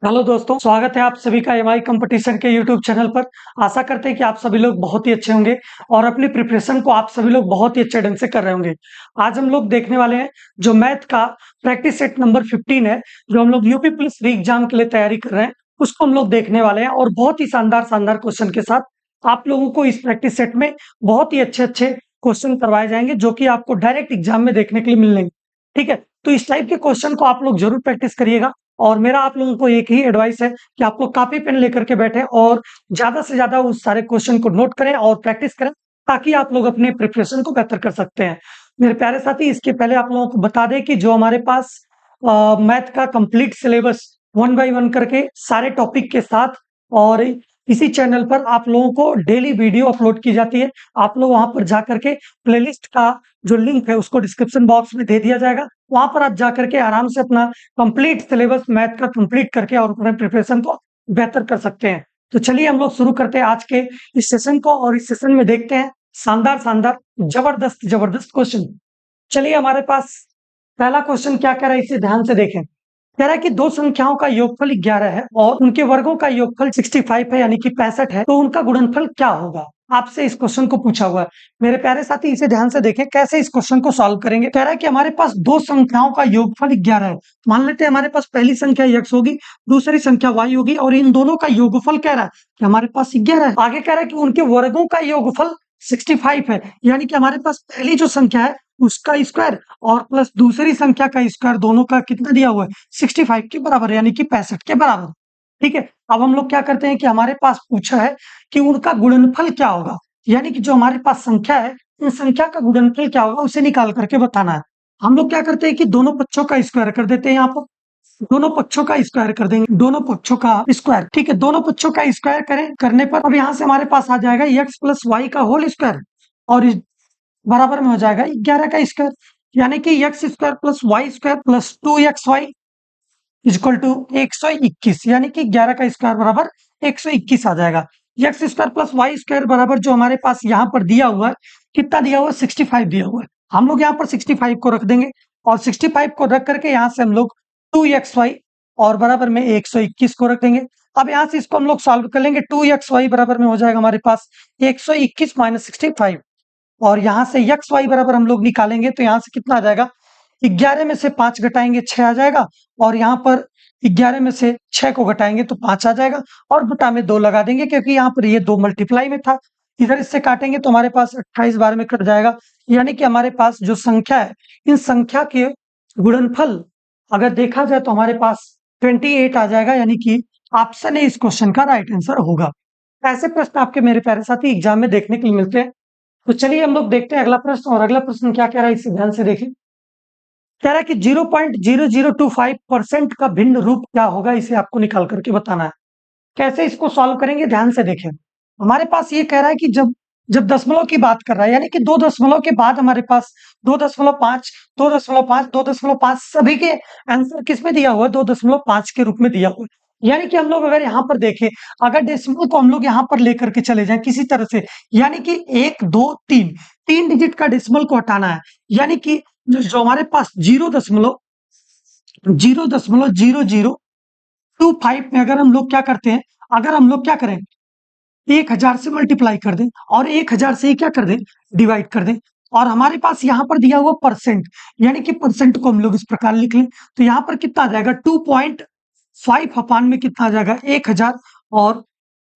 Hello दोस्तों, स्वागत है आप सभी का एमआई कंपटीशन के यूट्यूब चैनल पर। आशा करते हैं कि आप सभी लोग बहुत ही अच्छे होंगे और अपनी प्रिपरेशन को आप सभी लोग बहुत ही अच्छे ढंग से कर रहे होंगे। आज हम लोग देखने वाले हैं जो मैथ का प्रैक्टिस सेट नंबर 15 है, जो हम लोग यूपी पुलिस री एग्जाम के लिए तैयारी कर रहे हैं, उसको हम लोग देखने वाले हैं और बहुत ही शानदार शानदार क्वेश्चन के साथ आप लोगों को इस प्रैक्टिस सेट में बहुत ही अच्छे अच्छे क्वेश्चन करवाए जाएंगे, जो कि आपको डायरेक्ट एग्जाम में देखने के लिए मिलेंगे। ठीक है, तो इस टाइप के क्वेश्चन को आप लोग जरूर प्रैक्टिस करिएगा और मेरा आप लोगों को एक ही एडवाइस है कि आप लोग कॉपी पेन लेकर के बैठे और ज्यादा से ज्यादा उस सारे क्वेश्चन को नोट करें और प्रैक्टिस करें, ताकि आप लोग अपने प्रिपरेशन को बेहतर कर सकते हैं। मेरे प्यारे साथी, इसके पहले आप लोगों को बता दें कि जो हमारे पास मैथ का कंप्लीट सिलेबस 1 बाय 1 करके सारे टॉपिक के साथ और इसी चैनल पर आप लोगों को डेली वीडियो अपलोड की जाती है। आप लोग वहां पर जाकर के प्लेलिस्ट का जो लिंक है उसको डिस्क्रिप्शन बॉक्स में दे दिया जाएगा। वहां पर आप जाकर के आराम से अपना कंप्लीट सिलेबस मैथ का कंप्लीट करके और अपने प्रिपरेशन को बेहतर कर सकते हैं। तो चलिए हम लोग शुरू करते हैं आज के इस सेशन को और इस सेशन में देखते हैं शानदार शानदार जबरदस्त जबरदस्त क्वेश्चन। चलिए, हमारे पास पहला क्वेश्चन क्या कह रहा है, इसे ध्यान से देखें। कह रहा है कि दो संख्याओं का योगफल 11 है और उनके वर्गों का योगफल 65 है, यानी कि 65 है, तो उनका गुणनफल क्या होगा। आपसे इस क्वेश्चन को पूछा हुआ है। मेरे प्यारे साथी, इसे ध्यान से देखें कैसे इस क्वेश्चन को सॉल्व करेंगे। कह रहा है कि हमारे पास दो संख्याओं का योगफल 11 है। मान लेते हैं हमारे पास पहली संख्या x होगी, दूसरी संख्या y होगी और इन दोनों का योगफल कह रहा है कि हमारे पास 11 है। आगे कह रहा है कि उनके वर्गों का योगफल 65 है, यानी कि हमारे पास पहली जो संख्या है उसका स्क्वायर और प्लस दूसरी संख्या का स्क्वायर, दोनों का कितना दिया हुआ है 65 के बराबर, यानी कि 65 के बराबर। ठीक है, अब हम लोग क्या करते हैं कि हमारे पास पूछा है कि उनका गुणनफल क्या होगा, यानी कि जो हमारे पास संख्या है इन संख्या का गुणनफल क्या होगा उसे निकाल करके बताना है। हम लोग क्या करते हैं कि दोनों पक्षों का स्क्वायर कर देते हैं। यहाँ पर दोनों पक्षों का स्क्वायर कर देंगे, दोनों पक्षों का स्क्वायर। ठीक है, दोनों पक्षों का स्क्वायर करें, करने पर अब यहाँ से हमारे पास आ जाएगा x प्लस वाई का होल स्क्वायर और इस बराबर में हो जाएगा 11 का स्क्वायर, यानी कि x square plus y square प्लस 2xy इक्वल टू 121, यानी कि 11 का स्क्वायर बराबर 121 आ जाएगा। X square plus y square बराबर जो हमारे पास यहाँ पर दिया हुआ है, कितना दिया हुआ है 65 दिया हुआ है। हम लोग यहाँ पर 65 को रख देंगे और 65 को रख करके यहाँ से हम लोग 2xy और बराबर में 121 को रख देंगे। अब यहाँ से इसको हम लोग सॉल्व कर लेंगे। 2xy बराबर में हो जाएगा हमारे पास 121 माइनस 65 और यहाँ से एक्स वाई बराबर हम लोग निकालेंगे तो यहाँ से कितना आ जाएगा, 11 में से 5 घटाएंगे 6 आ जाएगा और यहाँ पर 11 में से 6 को घटाएंगे तो 5 आ जाएगा और बटा में 2 लगा देंगे, क्योंकि यहाँ पर ये 2 मल्टीप्लाई में था। इधर इससे काटेंगे तो हमारे पास 28 बार में कट जाएगा, यानी कि हमारे पास जो संख्या है इन संख्या के गुणनफल अगर देखा जाए तो हमारे पास 28 आ जाएगा, यानी कि ऑप्शन ए इस क्वेश्चन का राइट आंसर होगा। ऐसे प्रश्न आपके मेरे प्यारे साथी एग्जाम में देखने के लिए मिलते हैं। तो चलिए हम लोग देखते हैं अगला प्रश्न, और अगला प्रश्न क्या कह रहा है इसे ध्यान से देखें। कह रहा है कि 0.0025% का भिन्न रूप क्या होगा, इसे आपको निकाल करके बताना है। कैसे इसको सॉल्व करेंगे, ध्यान से देखें। हमारे पास ये कह रहा है कि जब जब दशमलव की बात कर रहा है, यानी कि 2 दशमलव के बाद हमारे पास 2.5 2.5 2.5 सभी के आंसर किस में दिया हुआ है 2.5 के रूप में दिया हुआ है। यानी कि हम लोग अगर यहाँ पर देखें, अगर डेसिमल को हम लोग यहाँ पर लेकर के चले जाएं किसी तरह से, यानी कि 1 2 3 तीन डिजिट का डेसिमल को हटाना है, यानी कि जो हमारे पास 0.0025 में अगर हम लोग क्या करते हैं, अगर हम लोग क्या करें 1000 से मल्टीप्लाई कर दें और 1000 से ही क्या कर दें डिवाइड कर दें, और हमारे पास यहाँ पर दिया हुआ परसेंट, यानी कि परसेंट को हम लोग इस प्रकार लिख लें तो यहाँ पर कितना आ जाएगा 2.5 अपान में कितना आ जाएगा 1000 और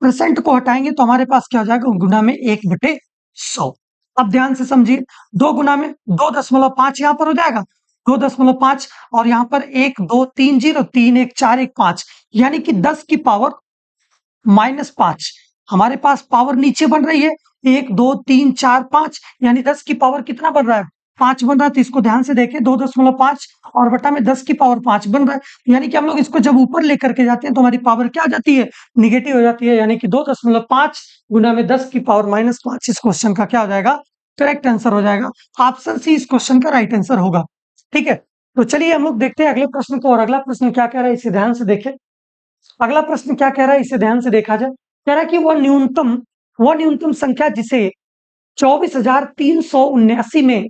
परसेंट को हटाएंगे तो हमारे पास क्या हो जाएगा गुना में 1/100। अब ध्यान से समझिए, 2 गुना में 2.5 यहाँ पर हो जाएगा 2.5 और यहाँ पर 1 2 3 0 3 1 4 1 5, यानी कि 10 की पावर -5। हमारे पास पावर नीचे बन रही है 1 2 3 4 5, यानी 10 की पावर कितना बन रहा है 5 बन रहा है। तो इसको ध्यान से देखें, 2.5 और बटा में 10 की पावर 5 बन रहा है, यानी कि हम लोग इसको जब ऊपर लेकर के जाते हैं तो हमारी पावर क्या आ जाती है निगेटिव हो जाती है, यानी कि 2.5 गुना में 10 की पावर -5 इस क्वेश्चन का क्या हो जाएगा करेक्ट आंसर हो जाएगा। ऑप्शन सी इस क्वेश्चन का राइट आंसर होगा। ठीक है, तो चलिए हम लोग देखते हैं अगले प्रश्न को, और अगला प्रश्न क्या कह रहा है इसे ध्यान से देखें। अगला प्रश्न क्या कह रहा है इसे ध्यान से देखा जाए। कह रहा है कि वह न्यूनतम संख्या जिसे 24,379 में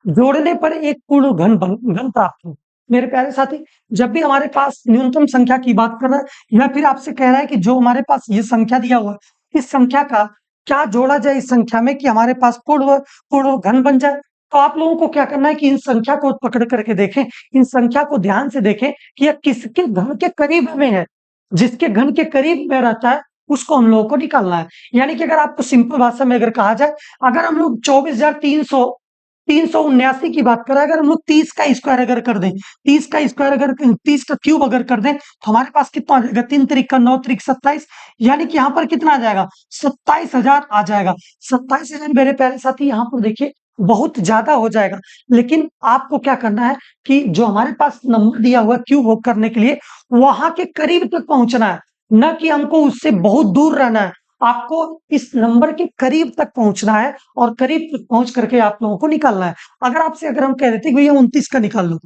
जोड़ने पर एक पूर्ण घन प्राप्त हो, मेरे प्यारे साथी, जब भी हमारे पास न्यूनतम संख्या की बात कर रहा है या फिर आपसे कह रहा है कि जो हमारे पास ये संख्या दिया हुआ है, इस संख्या का क्या जोड़ा जाए इस संख्या में कि हमारे पास पूर्ण घन बन जाए, तो आप लोगों को क्या करना है कि इन संख्या को पकड़ करके देखें, इन संख्या को ध्यान से देखें कि यह किसके घन के करीब में है। जिसके घन के करीब में रहता है उसको हम लोगों को निकालना है। यानी कि अगर आपको सिंपल भाषा में अगर कहा जाए, अगर हम लोग 24,379 की बात करें, अगर हम लोग 30 का स्क्वायर अगर कर दें, 30 का स्क्वायर अगर 30 का क्यूब अगर कर दें, तो हमारे पास कितना आ जाएगा? 3 त्रिक का 9 त्रिक 27, यानी कि यहाँ पर कितना आ जाएगा? 27,000 आ जाएगा। 27,000 मेरे प्यारे साथी, यहाँ पर देखिए बहुत ज्यादा हो जाएगा, लेकिन आपको क्या करना है कि जो हमारे पास नंबर दिया हुआ क्यूब करने के लिए वहां के करीब तक पहुंचना है, न कि हमको उससे बहुत दूर रहना है। आपको इस नंबर के करीब तक पहुंचना है और करीब तक पहुंच करके आप लोगों को निकालना है। अगर हम कह देते कि भैया 29 का निकाल लो,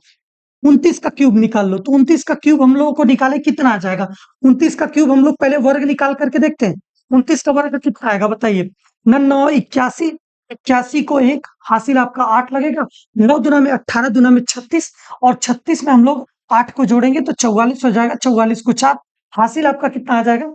29 का क्यूब निकाल लो, तो 29 का क्यूब हम लोगों को निकाले कितना आ जाएगा? 29 का क्यूब हम लोग पहले वर्ग निकाल करके देखते हैं। 29 का वर्ग कितना आएगा बताइए? 9 81, 81 को एक हासिल आपका 8 लगेगा, 9 दुना में 18, दुना में 36, और 36 में हम लोग 8 को जोड़ेंगे तो 44 हो जाएगा, 44 को 4, हासिल आपका कितना आ जाएगा?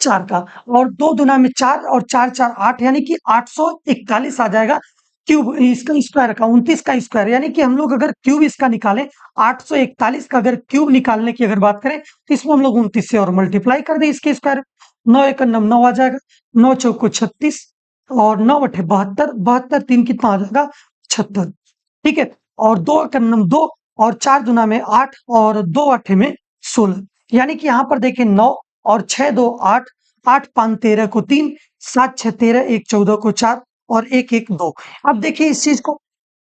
4 का, और 2 दुना में 4 और 4 4 8, यानी कि 841 आ जाएगा क्यूब इसका स्क्वायर का, 29 का स्क्वायर, यानी कि हम लोग अगर क्यूब इसका निकालें 841 का अगर क्यूब निकालने की अगर बात करें तो इसमें हम लोग 29 से और मल्टीप्लाई कर दें इसके स्क्वायर, 9 एक 9 आ जाएगा, 9 चौको 36, और 9 अठे 72, 72 3 कितना आ जाएगा? 76। ठीक है, और 2 एक 2, और 4 दुना में 8, और 2 अठे में 16, यानी कि यहाँ पर देखिए 9 और 6 2 8, 8 5 13 को 3, 7 6 13, 1 14 को 4, और 1 1 2। अब देखिए इस चीज को,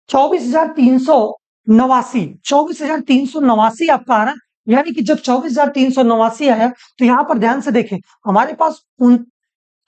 24,389, 24,389 आपका आ रहा है, यानी कि जब 24,389 आया तो यहां पर ध्यान से देखें, हमारे पास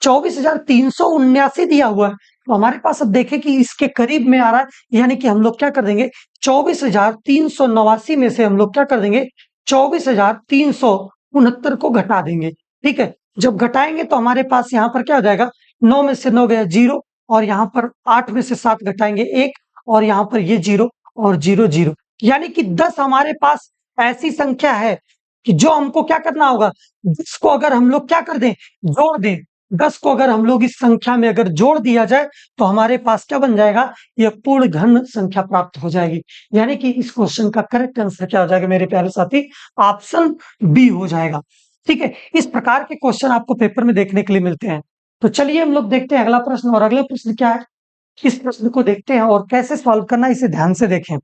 24,379 दिया हुआ है, तो हमारे पास अब देखें कि इसके करीब में आ रहा है, यानी कि हम लोग क्या कर देंगे? 24,389 में से हम लोग क्या कर देंगे? 24,369 को घटा देंगे। ठीक है, जब घटाएंगे तो हमारे पास यहाँ पर क्या हो जाएगा? 9 में से 9 गया 0, और यहाँ पर 8 में से 7 घटाएंगे 1, और यहाँ पर ये 0 और 0 0, यानी कि 10 हमारे पास ऐसी संख्या है कि जो हमको क्या करना होगा? जिसको अगर हम लोग क्या कर दें? जोड़ दें। 10 को अगर हम लोग इस संख्या में अगर जोड़ दिया जाए तो हमारे पास क्या बन जाएगा? यह पूर्ण घन संख्या प्राप्त हो जाएगी। यानी कि इस क्वेश्चन का करेक्ट आंसर क्या हो जाएगा मेरे प्यारे साथी? ऑप्शन बी हो जाएगा। ठीक है, इस प्रकार के क्वेश्चन आपको पेपर में देखने के लिए मिलते हैं। तो चलिए हम लोग देखते हैं अगला प्रश्न, और अगला प्रश्न क्या है इस प्रश्न को देखते हैं और कैसे सॉल्व करना है, इसे ध्यान से देखें।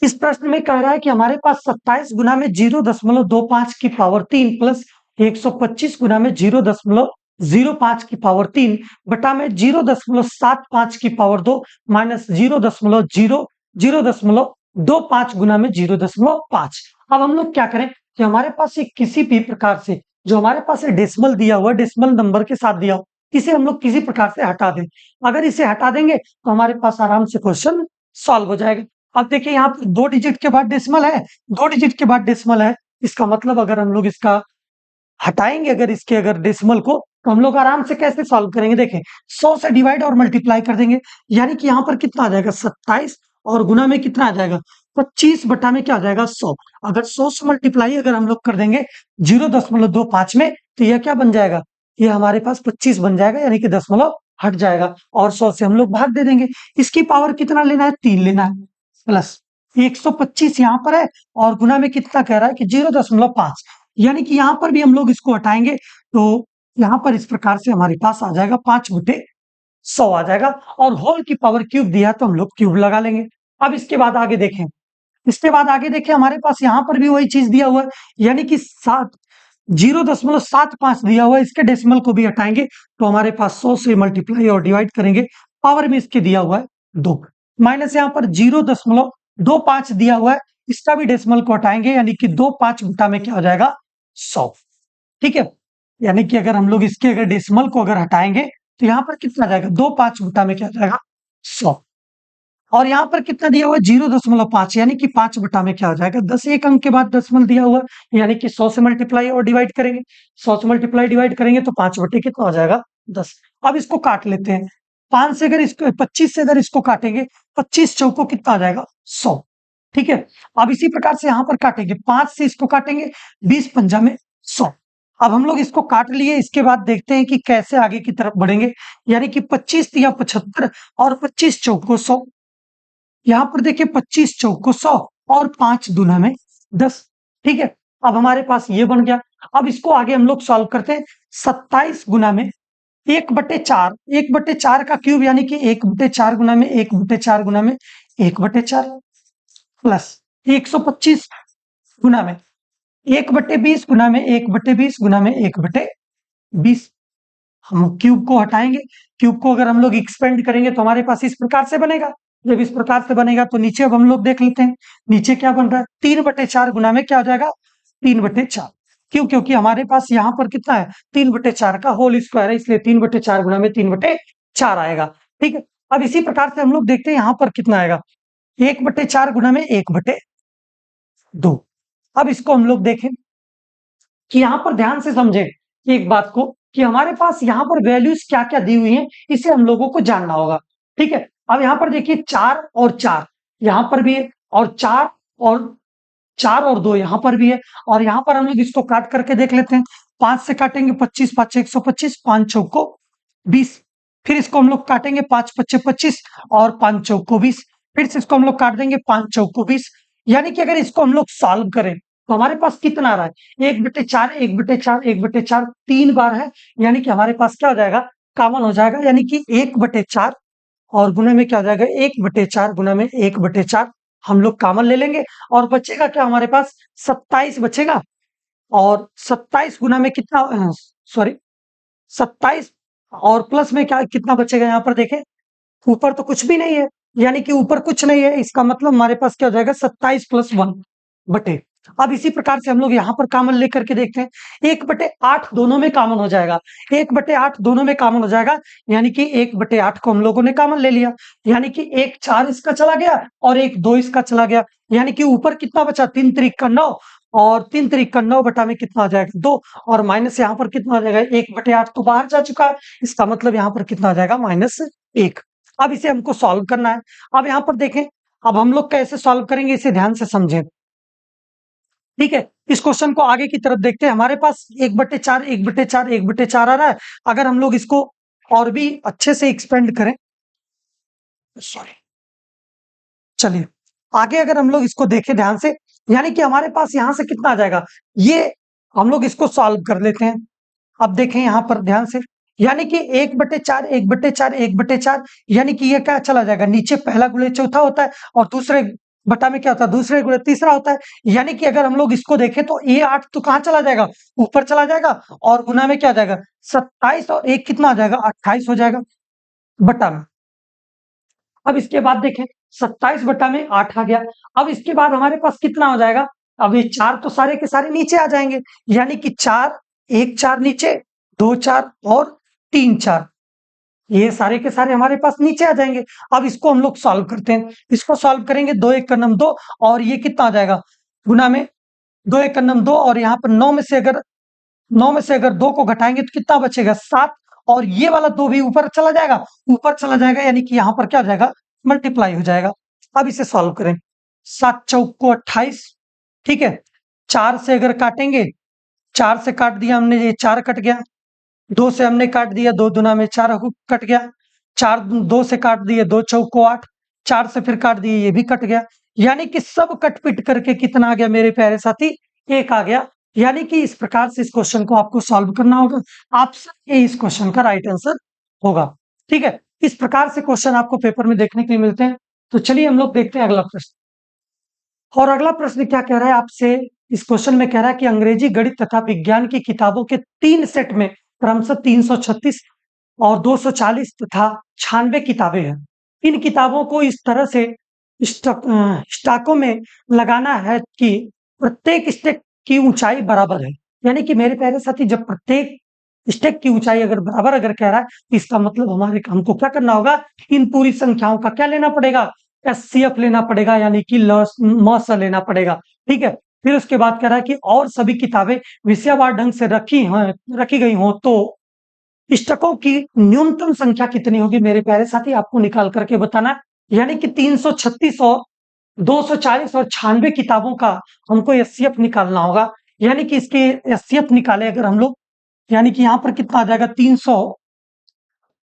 इस प्रश्न में कह रहा है कि हमारे पास 27 गुना में 0.25 की पावर 3 प्लस 125 गुना में 0.05 की पावर 3 बटा में 0.75 की पावर 2 माइनस 0.25 गुना में 0.5। अब हम लोग क्या करें कि हमारे पास एक किसी भी प्रकार से जो हमारे पास डेसिमल दिया हुआ, डेसिमल नंबर के साथ दिया हो, इसे हम लोग किसी प्रकार से हटा दें। अगर इसे हटा देंगे तो हमारे पास आराम से क्वेश्चन सॉल्व हो जाएगा। अब देखिए यहाँ पर 2 डिजिट के बाद डेसिमल है, 2 डिजिट के बाद डेसिमल है, इसका मतलब अगर हम लोग इसका हटाएंगे अगर इसके अगर डेसिमल को, तो हम लोग आराम से कैसे सॉल्व करेंगे? देखें, 100 से डिवाइड और मल्टीप्लाई कर देंगे, यानी कि यहाँ पर कितना आ जाएगा? 27, और गुना में कितना आ जाएगा? 25 बटा में क्या आ जाएगा? 100। अगर 100 से मल्टीप्लाई अगर हम लोग कर देंगे 0.25 में, तो यह क्या बन जाएगा? ये हमारे पास 25 बन जाएगा, यानी कि दशमलव हट जाएगा, और 100 से हम लोग भाग दे देंगे। इसकी पावर कितना लेना है? 3 लेना है, प्लस 125 यहाँ पर है, और गुना में कितना कह रहा है कि 0.5, यानी कि यहां पर भी हम लोग इसको हटाएंगे तो यहां पर इस प्रकार से हमारे पास आ जाएगा 5/100 आ जाएगा, और होल की पावर क्यूब दिया तो हम लोग क्यूब लगा लेंगे। अब इसके बाद आगे देखें, हमारे पास यहाँ पर भी वही चीज दिया हुआ है, यानी कि 0.75 दिया हुआ है, इसके डेसिमल को भी हटाएंगे तो हमारे पास 100 से मल्टीप्लाई और डिवाइड करेंगे, पावर में इसके दिया हुआ है 2, माइनस यहाँ पर 0.25 दिया हुआ है, इसका भी डेसिमल को हटाएंगे, यानी कि 2/5 बटा में क्या हो जाएगा? 100। ठीक है, यानी कि अगर हम लोग इसके अगर डेसिमल को अगर हटाएंगे तो यहाँ पर कितना जाएगा? 2/5 बटा में क्या जाएगा? 100। और यहाँ पर कितना दिया हुआ है? 0.5, यानी कि 5 बटा में क्या हो जाएगा? 10, एक अंक के बाद डेसिमल दिया हुआ है, यानी कि 100 से मल्टीप्लाई और डिवाइड करेंगे, 100 से मल्टीप्लाई डिवाइड करेंगे तो 5 बटे कितना हो जाएगा? 10। अब इसको काट लेते हैं, 5 से अगर इसको 25 से अगर इसको काटेंगे, 25 चौको कितना आ जाएगा? 100। ठीक है। अब इसी प्रकार से यहाँ पर काटेंगे, 5 से इसको काटेंगे, 20 पंजा में 100। अब हम लोग इसको काट लिए, इसके बाद देखते हैं कि कैसे आगे की तरफ बढ़ेंगे। यानी कि 25 या 75 और 25 चौको 100। यहाँ पर देखिए 25 चौको 100 और 5 दूना में 10। ठीक है, अब हमारे पास ये बन गया। अब इसको आगे हम लोग सॉल्व करते हैं। 27 गुना में 1/4, 1/4 का क्यूब यानी कि 1/4 गुना में 1/4 गुना में 1/4 प्लस 125 गुना में 1/20 गुना में 1/20 गुना में 1/20। हम क्यूब को हटाएंगे, क्यूब को अगर हम लोग एक्सपेंड करेंगे तो हमारे पास इस प्रकार से बनेगा। जब इस प्रकार से बनेगा तो नीचे अब हम लोग देख लेते हैं, नीचे क्या बन रहा है, 3/4 गुना में क्या हो जाएगा, 3/4। क्यों? क्योंकि हमारे पास यहाँ पर कितना है, 3/4 का होल स्क्वायर है, इसलिए 3/4 गुना में 3/4 आएगा। ठीक है, अब इसी प्रकार से हम लोग देखते हैं यहाँ पर कितना आएगा, 1/4 गुना में 1/2। अब इसको हम लोग देखें कि यहाँ पर ध्यान से समझें एक बात को, कि हमारे पास यहाँ पर वैल्यूज क्या क्या दी हुई हैं, इसे हम लोगों को जानना होगा। ठीक है, अब यहाँ पर देखिए 4 और 4 यहाँ पर भी है, और 4 और 2 यहाँ पर भी है, और यहाँ पर हम लोग इसको काट करके देख लेते हैं। 5 से काटेंगे 25, 5 125, 5 चौको 20। फिर इसको हम लोग काटेंगे 5 5 25 और 5 चौको 20। फिर से इसको हम लोग काट देंगे 5 चौको 20। यानी कि अगर इसको हम लोग सॉल्व करें तो हमारे पास कितना आ रहा है, 1/4 1/4 1/4 3 बार है। यानी कि हमारे पास क्या हो जाएगा, कॉमन हो जाएगा, यानी कि 1/4 और गुणे में क्या हो जाएगा, 1/4 गुना में 1/4 हम लोग कॉमन ले लेंगे, और बचेगा क्या हमारे पास, 27 बचेगा। और 27 गुना में कितना, सॉरी 27 और प्लस में क्या कितना बचेगा, यहाँ पर देखें ऊपर तो कुछ भी नहीं है, यानी कि ऊपर कुछ नहीं है, इसका मतलब हमारे पास क्या हो जाएगा, 27 + 1 बटे। अब इसी प्रकार से हम लोग यहाँ पर कॉमन लेकर के देखते हैं, 1/8 दोनों में कॉमन हो जाएगा, 1/8 दोनों में कॉमन हो जाएगा, यानी कि 1/8 को हम लोगों ने कॉमन ले लिया, यानी कि 1 4 इसका चला गया और 1 2 इसका चला गया, यानी कि ऊपर कितना बचा, 3 त्रिक का 9, और 3 त्रिक का 9 बटा में कितना आ जाएगा, 2, और माइनस यहाँ पर कितना आ जाएगा, 1/8 तो बाहर जा चुका है, इसका मतलब यहाँ पर कितना आ जाएगा, -1। अब इसे हमको सॉल्व करना है। अब यहाँ पर देखें, अब हम लोग कैसे सॉल्व करेंगे, इसे ध्यान से समझें। ठीक है, इस क्वेश्चन को आगे की तरफ देखते हैं। हमारे पास 1/4 1/4 1/4 आ रहा है। अगर हम लोग इसको और भी अच्छे से एक्सपेंड करें, सॉरी, चलिए आगे अगर हम लोग इसको देखें ध्यान से, यानी कि हमारे पास यहां से कितना आ जाएगा, ये हम लोग इसको सॉल्व कर लेते हैं। अब देखें यहां पर ध्यान से, यानी कि 1/4 1/4 1/4, यानी कि ये क्या चला जाएगा, नीचे पहला गुणे चौथा होता है, और दूसरे बटा में क्या होता है, दूसरे गुणे तीसरा होता है। यानी कि अगर हम लोग इसको देखें तो ये 8 तो कहाँ चला जाएगा, ऊपर चला जाएगा, और गुना में क्या आ जाएगा, 27 और 1 कितना आ जाएगा, 28 हो जाएगा बटा में। अब इसके बाद देखें, 27 बटा में 8 आ गया। अब इसके बाद हमारे पास कितना हो जाएगा, अब ये 4 तो सारे के सारे नीचे आ जाएंगे, यानी कि 4 1 4 नीचे, 2 4 और 3 4, ये सारे के सारे हमारे पास नीचे आ जाएंगे। अब इसको हम लोग सॉल्व करते हैं, इसको सॉल्व करेंगे, 2 1 का नम 2, और ये कितना आ जाएगा, गुना में 2 1 का नम 2, और यहाँ पर 9 में से अगर 2 को घटाएंगे तो कितना बचेगा, 7, और ये वाला 2 भी ऊपर चला जाएगा, यानी कि यहाँ पर क्या हो जाएगा, मल्टीप्लाई हो जाएगा। अब इसे सॉल्व करें, 7 चौक को 28। ठीक है, 4 से अगर काटेंगे, 4 से काट दिया हमने, ये 4 कट गया, 2 से हमने काट दिया, 2 दूना में 4 कट गया, 4 2 से काट दिए, 2 चौक को 8, 4 से फिर काट दिए, ये भी कट गया, यानी कि सब कट पिट करके कितना आ गया मेरे प्यारे साथी, 1 आ गया। यानी कि इस प्रकार से इस क्वेश्चन को आपको सॉल्व करना होगा, ऑप्शन ए इस क्वेश्चन का राइट आंसर होगा। ठीक है, इस प्रकार से क्वेश्चन आपको पेपर में देखने के लिए मिलते हैं। तो चलिए हम लोग देखते हैं अगला प्रश्न। और अगला प्रश्न क्या कह रहा है आपसे, इस क्वेश्चन में कह रहा है कि अंग्रेजी, गणित तथा विज्ञान की किताबों के 3 सेट में क्रमशः 336 और 240 तथा 96 किताबें हैं। इन किताबों को इस तरह से स्टॉकों में लगाना है कि प्रत्येक स्टेक की ऊंचाई बराबर है। यानी कि मेरे प्यारे साथी, जब प्रत्येक स्टेक की ऊंचाई अगर बराबर अगर कह रहा है, तो इसका मतलब हमको क्या करना होगा, इन पूरी संख्याओं का क्या लेना पड़ेगा, एचसीएफ लेना पड़ेगा, यानी कि मौसा लेना पड़ेगा। ठीक है, फिर उसके बाद कह रहा है कि और सभी किताबें विषयवार ढंग से रखी गई हो तो पुस्तकों की न्यूनतम संख्या कितनी होगी। मेरे प्यारे साथी, आपको निकाल करके बताना, यानी कि 336 और 240 और 96 किताबों का हमको एचसीएफ निकालना होगा। यानी कि इसके एचसीएफ निकाले अगर हम लोग, यानी कि यहाँ पर कितना आ जाएगा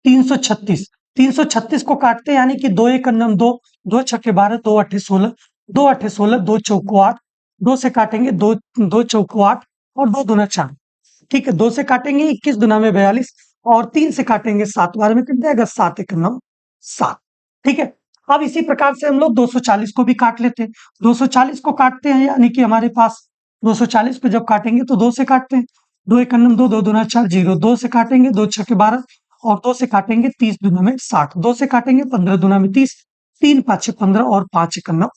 336। 336 को काटते हैं, यानी कि 2 एक अन्नम 2, 2 छक्के 12, 2 अट्ठे 16, 2 अट्ठे 16, 2 चौको 8, 2 से काटेंगे 2, 2 चौको 8 और 2 दूना 4। ठीक है, 2 से काटेंगे 21 दुना में 42 और 3 से काटेंगे 7 बार में कट जाएगा 7 एक नौ 7। ठीक है, अब इसी प्रकार से हम लोग 240 को भी काट लेते हैं। 240 को काटते हैं, यानी कि हमारे पास 240 पे जब काटेंगे तो 2 से काटते हैं, 2 एक अन्नम 2, 2 दूना 4 0, 2 से काटेंगे 2 छक्के 12 और 2 से काटेंगे 30 दुना में 60, 2 से काटेंगे 15 दुना में 30, 3 पाँच 15 और 5 एक अन्नम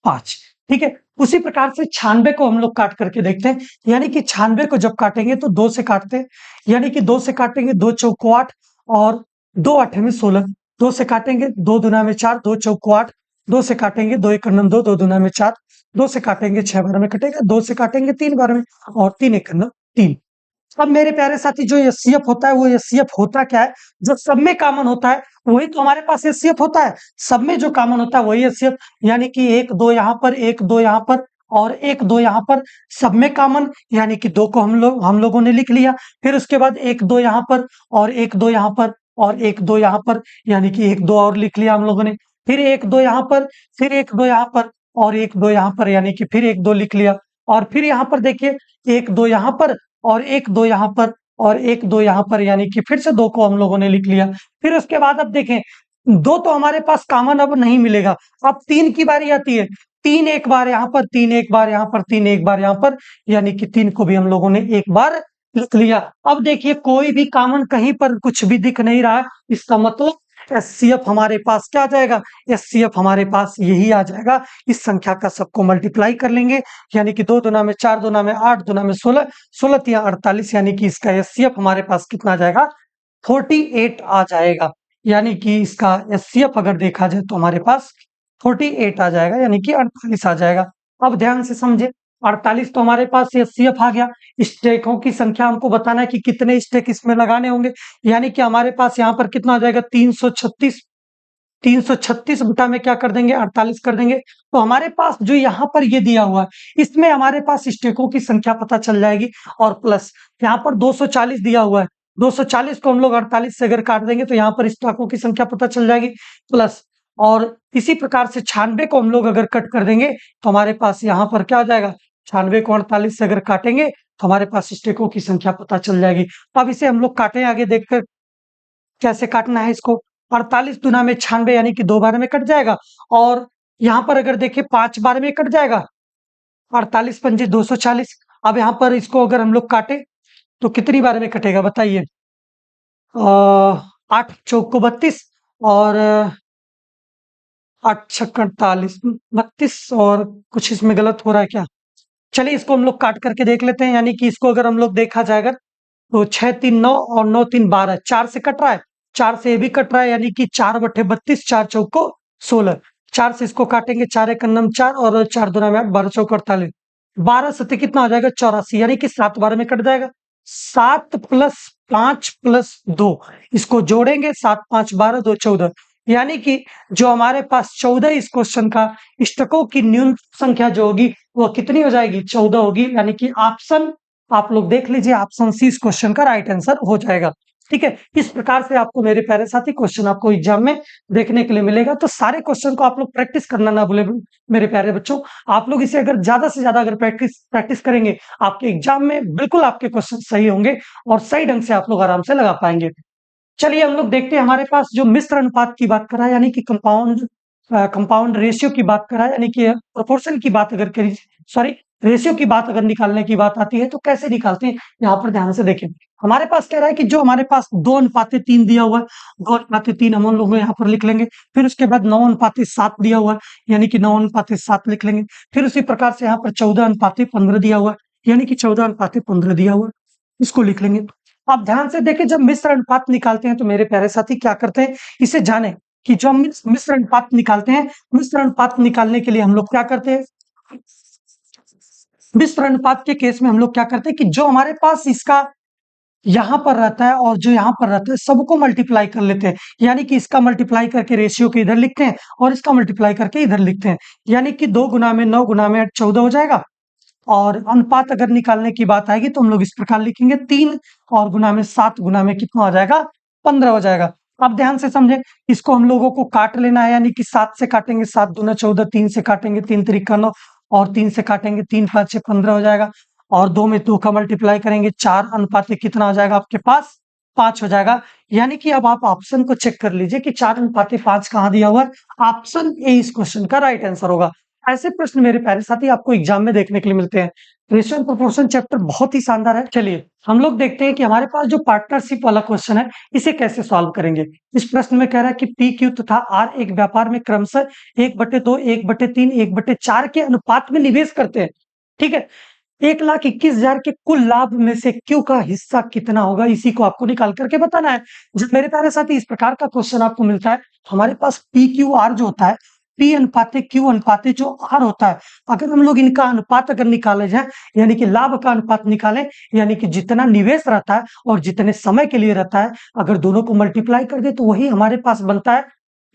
5। ठीक है, उसी प्रकार से 96 को हम लोग काट करके देखते हैं। यानी कि 96 को जब काटेंगे तो 2 से काटते हैं, यानी कि 2 से काटेंगे 2 चौको 8 और 2 अठे में 16, 2 से काटेंगे 2 दुना में 4, 2 चौको 8, 2 से काटेंगे 2 एक अन्नम 2, 2 दुना में 4, 2 से काटेंगे 6 बार में कटेगा, 2 से काटेंगे 3 बार में और 3 एक अन्नम 3। अब मेरे प्यारे साथी, जो एचसीएफ होता है वो एचसीएफ होता क्या है? जो सब में कॉमन होता है वही तो हमारे पास एचसीएफ होता है। सब में जो कॉमन होता है वही एचसीएफ, यानी कि 1 2 यहाँ पर, 1 2 यहाँ पर और 1 2 यहाँ पर, सब में कॉमन, यानी कि 2 को हम लोगों ने लिख लिया। फिर उसके बाद 1 2 यहाँ पर और 1 2 यहाँ पर और 1 2 यहाँ पर, यानी कि 1 2 और लिख लिया हम लोगों ने। फिर 1 2 यहाँ पर, फिर 1 2 यहाँ पर और 1 2 यहाँ पर, यानी कि फिर 1 2 लिख लिया। और फिर यहाँ पर देखिए 1 2 यहाँ पर और 1 2 यहाँ पर और 1 2 यहाँ पर, यानी कि फिर से 2 को हम लोगों ने लिख लिया। फिर उसके बाद अब देखें, 2 तो हमारे पास कॉमन अब नहीं मिलेगा। अब 3 की बारी आती है, 3 एक बार यहाँ पर, 3 एक बार यहाँ पर, 3 एक बार यहाँ पर, यानी कि 3 को भी हम लोगों ने एक बार लिख लिया। अब देखिए कोई भी कॉमन कहीं पर कुछ भी दिख नहीं रहा है, इसका मतलब एचसीएफ हमारे पास क्या आ जाएगा? एचसीएफ हमारे पास यही आ जाएगा। इस संख्या का सबको मल्टीप्लाई कर लेंगे, यानी कि 2 दुना में 4 दुना में 8 दुना में 16, 16 तिया 48, यानी कि इसका एचसीएफ हमारे पास कितना आ जाएगा? 48 आ जाएगा। यानी कि इसका एचसीएफ अगर देखा जाए तो हमारे पास 48 आ जाएगा, यानी कि 48 आ जाएगा। अब ध्यान से समझे, 48 तो हमारे पास एचसीएफ आ गया। स्टेकों की संख्या हमको बताना है कि कितने स्टेक इसमें लगाने होंगे, यानी कि हमारे पास यहाँ पर कितना आ जाएगा? 336। 336 बटा में क्या कर देंगे? 48 कर देंगे। तो हमारे पास जो यहाँ पर ये दिया हुआ है, इसमें हमारे पास स्टेकों की संख्या पता चल जाएगी। और प्लस यहाँ पर 240 दिया हुआ है, 240 को हम लोग 48 से अगर काट देंगे तो यहाँ पर स्टॉकों की संख्या पता चल जाएगी प्लस। और इसी प्रकार से 96 को हम लोग अगर कट कर देंगे तो हमारे पास यहाँ पर क्या आ जाएगा? 96 को 48 से अगर काटेंगे तो हमारे पास स्टेकों की संख्या पता चल जाएगी। अब इसे हम लोग काटें आगे देखकर कैसे काटना है इसको। 48 दुना में 96, यानी कि 2 बार में कट जाएगा। और यहाँ पर अगर देखें 5 बार में कट जाएगा। 48 पंजे 240। अब यहाँ पर इसको अगर हम लोग काटे तो कितनी बार में कटेगा बताइए? 8 चौक को 32 और 8 छक्का 48, 32 और कुछ इसमें गलत हो रहा है क्या? चलिए इसको हम लोग काट करके देख लेते हैं। यानी कि इसको अगर हम लोग देखा जाएगा तो 6 3 9 और 9 3 12, 4 से कट रहा है, 4 से ये भी कट रहा है, यानी कि 4 बटे 32, 4 चौको 16। 4 से इसको काटेंगे, 4 एक अन्नम 4 और 4 दुना में 8, 12 चौको 48, 12 सत्ते कितना हो जाएगा? 84, यानी कि 7 बार में कट जाएगा। 7 प्लस 5 प्लस 2, इसको जोड़ेंगे, 7 5 12, 2 14, यानी कि जो हमारे पास 14 इस क्वेश्चन का स्टकों की न्यूनतम संख्या जो होगी वो कितनी हो जाएगी? 14 होगी। यानी कि ऑप्शन, आप लोग देख लीजिए, ऑप्शन सी इस क्वेश्चन का राइट आंसर हो जाएगा। ठीक है, इस प्रकार से आपको मेरे प्यारे साथी क्वेश्चन आपको एग्जाम में देखने के लिए मिलेगा। तो सारे क्वेश्चन को आप लोग प्रैक्टिस करना ना भूले मेरे प्यारे बच्चों। आप लोग इसे अगर ज्यादा से ज्यादा अगर प्रैक्टिस करेंगे, आपके एग्जाम में बिल्कुल आपके क्वेश्चन सही होंगे और सही ढंग से आप लोग आराम से लगा पाएंगे। चलिए हम लोग देखते हैं, हमारे पास जो मिश्र अनुपात की बात करा है, यानी कि कंपाउंड रेशियो की बात करा है, यानी कि प्रोपोर्शन की बात अगर करी, सॉरी रेशियो की बात अगर निकालने की बात आती है तो कैसे निकालते हैं, यहाँ पर ध्यान से देखें। हमारे पास कह रहा है कि जो हमारे पास 2:3 दिया हुआ है, 2:3 हम लोग यहाँ पर लिख लेंगे। फिर उसके बाद 9:7 दिया हुआ है, यानी कि 9:7 लिख लेंगे। फिर उसी प्रकार से यहाँ पर 14:15 दिया हुआ है, यानी कि 14:15 दिया हुआ है, इसको लिख लेंगे। आप ध्यान से देखें, जब मिश्र अनुपात निकालते हैं तो मेरे प्यारे साथी क्या करते हैं, इसे जाने कि जो हम मिश्र अनुपात निकालते हैं, मिश्र अनुपात निकालने के लिए हम लोग क्या करते हैं? मिश्र अनुपात के केस में हम लोग क्या करते हैं कि जो हमारे पास इसका यहाँ पर रहता है और जो यहाँ पर रहता है सबको मल्टीप्लाई कर लेते हैं, यानी कि इसका मल्टीप्लाई करके रेशियो को इधर लिखते हैं और इसका मल्टीप्लाई करके इधर लिखते हैं, यानी कि 2 गुना में 9 गुना में 14 हो जाएगा। और अनुपात अगर निकालने की बात आएगी तो हम लोग इस प्रकार लिखेंगे 3 और गुना में 7 गुना में कितना हो जाएगा 15 हो जाएगा। अब ध्यान से समझे, इसको हम लोगों को काट लेना है, यानी कि 7 से काटेंगे 7 दूना 14, 3 से काटेंगे 3 त्रिका 9 और 3 से काटेंगे 3 5 6 15 हो जाएगा। और 2 में 2 का मल्टीप्लाई करेंगे 4 अनुपात कितना हो जाएगा आपके पास 5 हो जाएगा। यानी कि अब आप ऑप्शन को चेक कर लीजिए कि 4 अनुपात 5 कहाँ दिया हुआ है। ऑप्शन ए इस क्वेश्चन का राइट आंसर होगा। ऐसे प्रश्न मेरे प्यारे साथी आपको एग्जाम में देखने के लिए मिलते हैं। रेशियो एंड प्रोपोर्शन चैप्टर बहुत ही शानदार है। चलिए हम लोग देखते हैं कि हमारे पास जो पार्टनरशिप वाला क्वेश्चन है इसे कैसे सॉल्व करेंगे। इस प्रश्न में कह रहा है कि पी क्यू तथा आर एक व्यापार में क्रमशः 1/2, 1/3, 1/4 के अनुपात में निवेश करते हैं। ठीक है, 1,21,000 के कुल लाभ में से क्यू का हिस्सा कितना होगा, इसी को आपको निकाल करके बताना है। जब मेरे प्यारे साथी इस प्रकार का क्वेश्चन आपको मिलता है, हमारे पास पी क्यू आर जो होता है, पी अनुपाते क्यू अनुपाते जो आर होता है, अगर हम लोग इनका अनुपात अगर निकाले जाए, यानी कि लाभ का अनुपात निकालें, यानी कि जितना निवेश रहता है और जितने समय के लिए रहता है, अगर दोनों को मल्टीप्लाई कर दे तो वही हमारे पास बनता है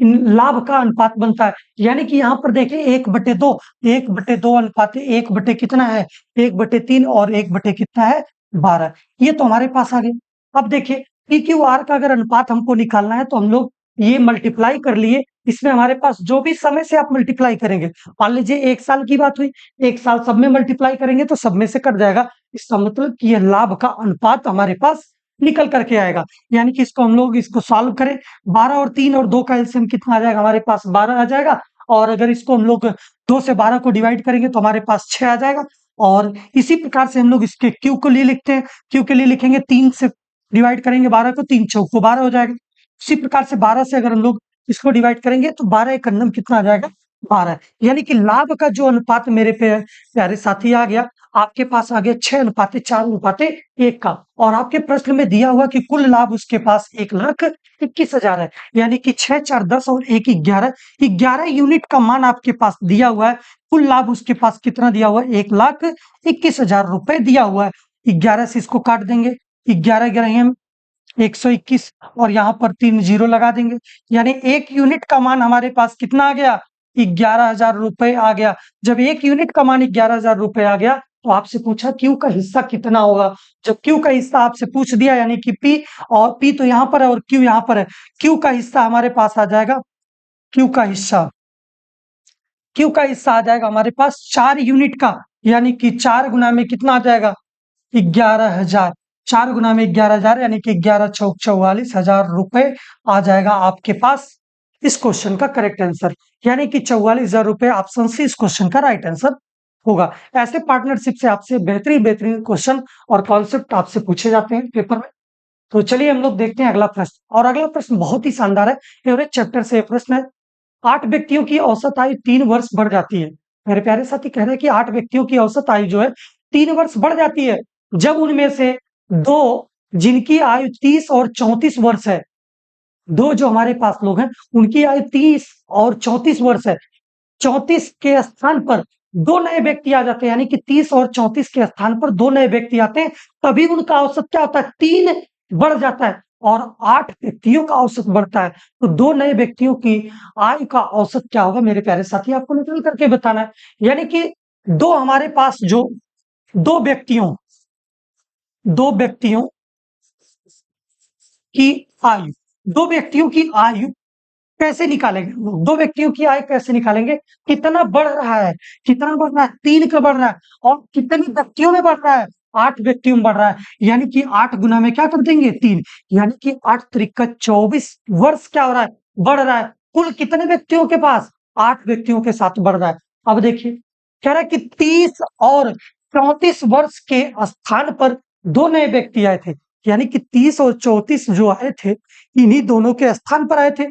लाभ का अनुपात बनता है। यानी कि यहाँ पर देखिए 1/2, 1/2 अनुपात 1 कितना है 1/3 और 1 कितना है 12, ये तो हमारे पास आ गया। अब देखिए पी क्यू आर का अगर अनुपात हमको निकालना है तो हम लोग ये मल्टीप्लाई कर लिए, इसमें हमारे पास जो भी समय से आप मल्टीप्लाई करेंगे, मान लीजिए 1 साल की बात हुई, 1 साल सब में मल्टीप्लाई करेंगे तो सब में से कट जाएगा। इसका मतलब कि ये लाभ का अनुपात हमारे पास निकल करके आएगा। यानी कि इसको हम लोग इसको सॉल्व करें, 12 और 3 और 2 का एलसीएम कितना आ जाएगा हमारे पास 12 आ जाएगा। और अगर इसको हम लोग 2 से 12 को डिवाइड करेंगे तो हमारे पास 6 आ जाएगा। और इसी प्रकार से हम लोग इसके क्यू को लिए लिखते हैं, क्यू के लिए लिखेंगे 3 से डिवाइड करेंगे 12 को, 3 चौको 12 हो जाएगा। इसी प्रकार से 12 से अगर हम लोग इसको डिवाइड करेंगे तो 12 एक अन्नम कितना आ जाएगा 12। यानी कि लाभ का जो अनुपात मेरे प्यारे साथी आ गया, आपके पास आ गया 6:4:1 का। और आपके प्रश्न में दिया हुआ कि कुल लाभ उसके पास 1,21,000 है, यानी कि 6 4 10 और 1 11, 11 यूनिट का मान आपके पास दिया हुआ है। कुल लाभ उसके पास कितना दिया हुआ है 1,21,000 रुपए दिया हुआ है। 11 से इसको काट देंगे, 11 11 121 और यहाँ पर 3 जीरो लगा देंगे, यानी 1 यूनिट का मान हमारे पास कितना आ गया 11,000 रुपए आ गया। जब 1 यूनिट का मान 11,000 रुपए आ गया तो आपसे पूछा क्यू का हिस्सा कितना होगा। जब क्यू का हिस्सा आपसे पूछ दिया, यानी कि पी, और पी तो यहाँ पर है और क्यू यहाँ पर है, क्यू का हिस्सा हमारे पास आ जाएगा, क्यू का हिस्सा आ जाएगा हमारे पास 4 यूनिट का, यानी कि 4 गुना में कितना आ जाएगा 11,000, 4 गुना में 11,000 यानी कि 11 चौक 44,000 रुपए आ जाएगा आपके पास इस क्वेश्चन का करेक्ट आंसर। यानी कि 44,000 रुपए ऑप्शन सी इस क्वेश्चन का राइट आंसर होगा। ऐसे पार्टनरशिप से आपसे बेहतरीन बेहतरीन क्वेश्चन और कॉन्सेप्ट आपसे पूछे जाते हैं पेपर में। तो चलिए हम लोग देखते हैं अगला प्रश्न, और अगला प्रश्न बहुत ही शानदार है। एवरेज चैप्टर से प्रश्न है, 8 व्यक्तियों की औसत आयु 3 वर्ष बढ़ जाती है। मेरे प्यारे साथी कह रहे हैं कि 8 व्यक्तियों की औसत आयु जो है 3 वर्ष बढ़ जाती है, जब उनमें से 2 जिनकी आयु 30 और 34 वर्ष है, 2 जो हमारे पास लोग हैं उनकी आयु 30 और 34 वर्ष है, 34 के स्थान पर 2 नए व्यक्ति आ जाते हैं, यानी कि 30 और 34 के स्थान पर 2 नए व्यक्ति आते हैं, तभी उनका औसत क्या होता है 3 बढ़ जाता है और 8 व्यक्तियों का औसत बढ़ता है। तो 2 नए व्यक्तियों की आयु का औसत क्या होगा मेरे प्यारे साथी, आपको निकल करके बताना है। यानी कि 2 हमारे पास जो 2 व्यक्तियों की आयु, 2 व्यक्तियों की आयु कैसे निकालेंगे, 2 व्यक्तियों की आय कैसे निकालेंगे, कितना बढ़ रहा है, 3 का बढ़ रहा है, और कितने व्यक्तियों में बढ़ रहा है 8 व्यक्तियों में बढ़ रहा है, यानी कि 8 गुना में क्या कर देंगे 3, यानी कि 8 त्रिका 24 वर्ष क्या हो रहा है बढ़ रहा है। कुल कितने व्यक्तियों के पास 8 व्यक्तियों के साथ बढ़ रहा है। अब देखिए कह रहा है कि 30 और 34 वर्ष के स्थान पर 2 नए व्यक्ति आए थे, यानी कि 30 और 34 जो आए थे इन्हीं दोनों के स्थान पर आए थे।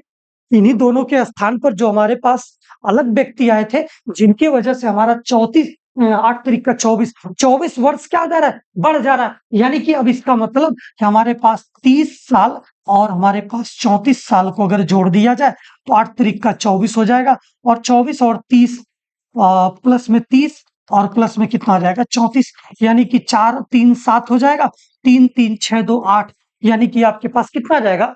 इन्हीं दोनों के स्थान पर जो हमारे पास अलग व्यक्ति आए थे, जिनकी वजह से हमारा 8 तरीका 24 वर्ष क्या जा रहा है बढ़ जा रहा है। यानी कि अब इसका मतलब कि हमारे पास 30 साल और हमारे पास 34 साल को अगर जोड़ दिया जाए तो 8 तरीका 24 हो जाएगा, और 24 और 30 प्लस में 30 और प्लस में कितना आ जाएगा 34, यानी कि 4 3 7 हो जाएगा, 3 3 6 2 8, यानी कि आपके पास कितना आ जाएगा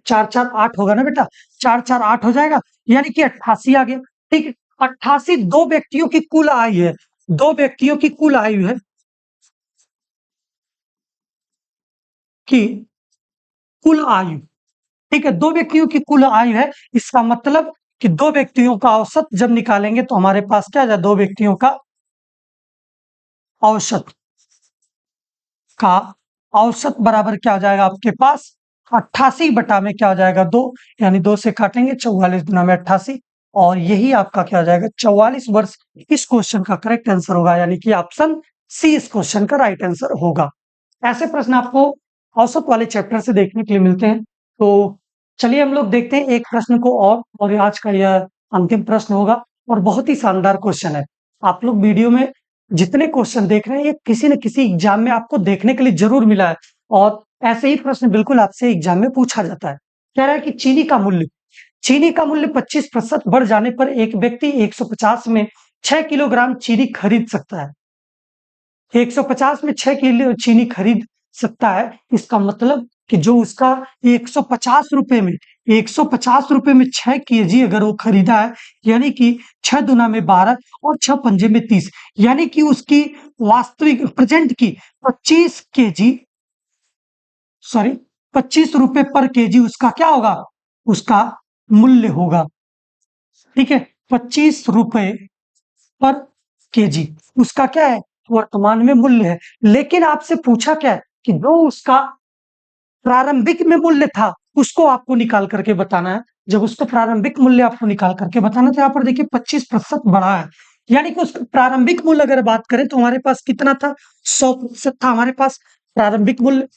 4 4 8 होगा ना बेटा, 4 4 8 हो जाएगा, यानी कि 88 आ गया। ठीक है, 88 दो व्यक्तियों की कुल आयु है, दो व्यक्तियों की कुल आयु है कि कुल आयु, ठीक है, दो व्यक्तियों की कुल आयु है। इसका मतलब कि दो व्यक्तियों का औसत जब निकालेंगे तो हमारे पास क्या आ जाए, दो व्यक्तियों का औसत का औसत बराबर क्या हो जाएगा आपके पास 88 बटा में क्या हो जाएगा 2, यानी 2 से काटेंगे 44 गुना में 88, और यही आपका क्या हो जाएगा 44 वर्ष। इस क्वेश्चन का करेक्ट आंसर होगा, यानी कि ऑप्शन सी इस क्वेश्चन का राइट आंसर होगा। ऐसे प्रश्न आपको औसत वाले चैप्टर से देखने के लिए मिलते हैं। तो चलिए हम लोग देखते हैं एक प्रश्न को, और आज का यह अंतिम प्रश्न होगा और बहुत ही शानदार क्वेश्चन है। आप लोग वीडियो में जितने क्वेश्चन देख रहे हैं ये किसी न किसी एग्जाम में आपको देखने के लिए जरूर मिला है, और ऐसे ही प्रश्न बिल्कुल आपसे एग्जाम में पूछा जाता है। कह रहा है कि चीनी का मूल्य 25% बढ़ जाने पर एक व्यक्ति 150 में 6 किलोग्राम चीनी खरीद सकता है। 150 में 6 किलो चीनी खरीद सकता है, इसका मतलब कि जो उसका 150 रुपए में 6 केजी अगर वो खरीदा है, यानी कि 6 दुना में 12 और 6 पंजे में 30, यानी कि उसकी वास्तविक प्रेजेंट की 25 केजी, सॉरी 25 रुपए पर केजी उसका क्या होगा, उसका मूल्य होगा। ठीक है, 25 रुपए पर केजी उसका क्या है, वर्तमान में मूल्य है। लेकिन आपसे पूछा क्या है कि जो उसका प्रारंभिक में मूल्य था उसको आपको निकाल करके बताना है। जब उसका प्रारंभिक मूल्य आपको निकाल करके बताना, तो यहाँ पर देखिए 25% बढ़ा है, यानी कि उसका प्रारंभिक मूल्य अगर बात करें तो हमारे पास कितना था, 100% था हमारे पास प्रारंभिक मूल्य।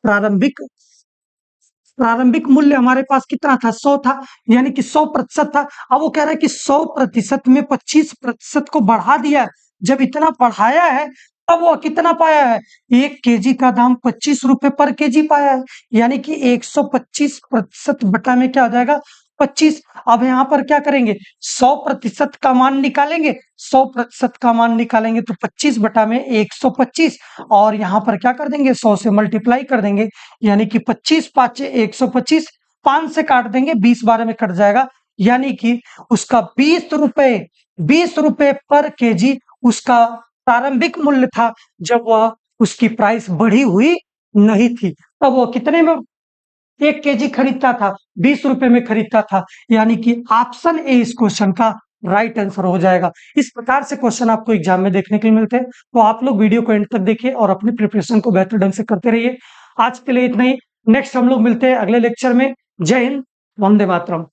प्रारंभिक प्रारंभिक मूल्य हमारे पास कितना था, 100 था, यानी कि 100% था। अब वो कह रहा है कि 100% में 25% को बढ़ा दिया है। जब इतना बढ़ाया है तब वो कितना पाया है, 1 केजी का दाम 25 रुपए पर केजी पाया है, यानी कि 125% बटा में क्या हो जाएगा 25। अब यहाँ पर क्या करेंगे, 100% का मान निकालेंगे, 100% का मान निकालेंगे तो 25 बटा में 125, और यहाँ पर क्या कर देंगे 100 से मल्टीप्लाई कर देंगे, यानी कि 25 पाँचे 125, 5 से काट देंगे 20 12 में कट जाएगा, यानी कि उसका 20 रुपए पर केजी उसका प्रारंभिक मूल्य था, जब वह उसकी प्राइस बढ़ी हुई नहीं थी। तब वो कितने में 1 केजी खरीदता था, 20 रुपए में खरीदता था, यानी कि ऑप्शन ए इस क्वेश्चन का राइट आंसर हो जाएगा। इस प्रकार से क्वेश्चन आपको एग्जाम में देखने के लिए मिलते हैं, तो आप लोग वीडियो को एंड तक देखिए और अपनी प्रिपरेशन को बेहतर ढंग से करते रहिए। आज के लिए इतना ही, नेक्स्ट हम लोग मिलते हैं अगले लेक्चर में। जय हिंद, वंदे मातरम।